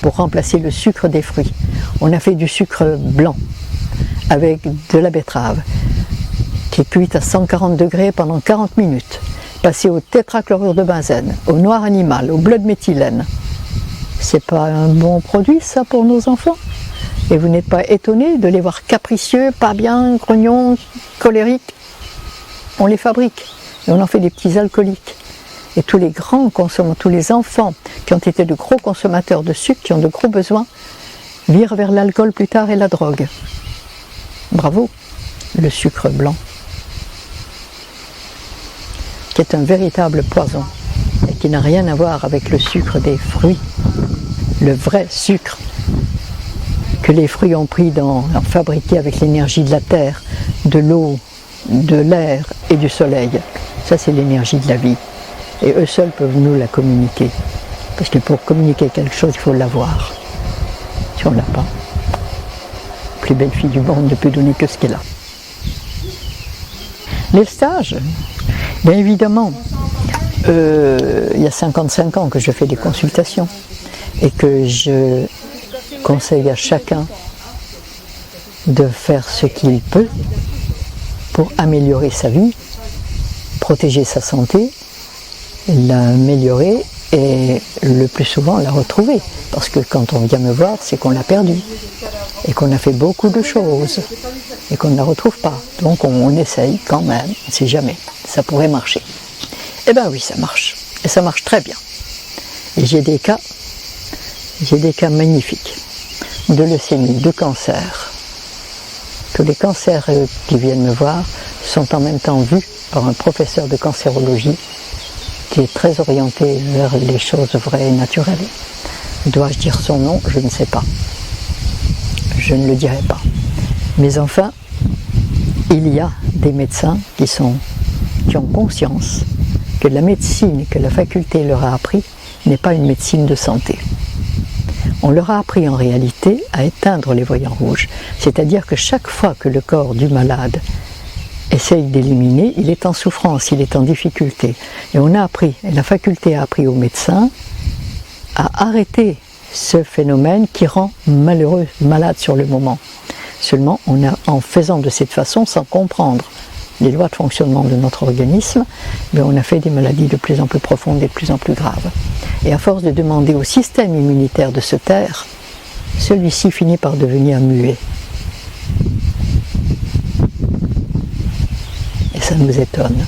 pour remplacer le sucre des fruits. On a fait du sucre blanc avec de la betterave qui est cuite à 140 degrés pendant 40 minutes, passé au tétrachlorure de benzène, au noir animal, au bleu de méthylène. C'est pas un bon produit ça pour nos enfants? Et vous n'êtes pas étonné de les voir capricieux, pas bien, grognons, colériques? On les fabrique et on en fait des petits alcooliques. Et tous les grands consommateurs, tous les enfants qui ont été de gros consommateurs de sucre, qui ont de gros besoins, virent vers l'alcool plus tard et la drogue. Bravo, le sucre blanc, qui est un véritable poison et qui n'a rien à voir avec le sucre des fruits, le vrai sucre que les fruits ont pris fabriqué avec l'énergie de la terre, de l'eau, de l'air et du soleil. Ça, c'est l'énergie de la vie. Et eux seuls peuvent nous la communiquer. Parce que pour communiquer quelque chose, il faut l'avoir. Si on ne l'a pas, la plus belle fille du monde ne peut donner que ce qu'elle a. Les stages, bien évidemment, il y a 55 ans que je fais des consultations et que je conseille à chacun de faire ce qu'il peut pour améliorer sa vie, protéger sa santé, l'améliorer et le plus souvent la retrouver. Parce que quand on vient me voir, c'est qu'on l'a perdu et qu'on a fait beaucoup de choses et qu'on ne la retrouve pas. Donc on essaye quand même, on ne sait jamais, ça pourrait marcher. Eh bien oui, ça marche, et ça marche très bien. Et j'ai des cas magnifiques de leucémie, de cancer. Tous les cancers qui viennent me voir sont en même temps vus par un professeur de cancérologie qui est très orienté vers les choses vraies et naturelles. Dois-je dire son nom? Je ne sais pas. Je ne le dirai pas. Mais enfin, il y a des médecins qui ont conscience que la médecine que la faculté leur a appris n'est pas une médecine de santé. On leur a appris en réalité à éteindre les voyants rouges. C'est-à-dire que chaque fois que le corps du malade essaye d'éliminer, il est en souffrance, il est en difficulté. Et on a appris, et la faculté a appris aux médecins à arrêter ce phénomène qui rend malheureux, malade sur le moment. Seulement, en faisant de cette façon, sans comprendre les lois de fonctionnement de notre organisme, on a fait des maladies de plus en plus profondes et de plus en plus graves. Et à force de demander au système immunitaire de se taire, celui-ci finit par devenir muet. Et ça nous étonne.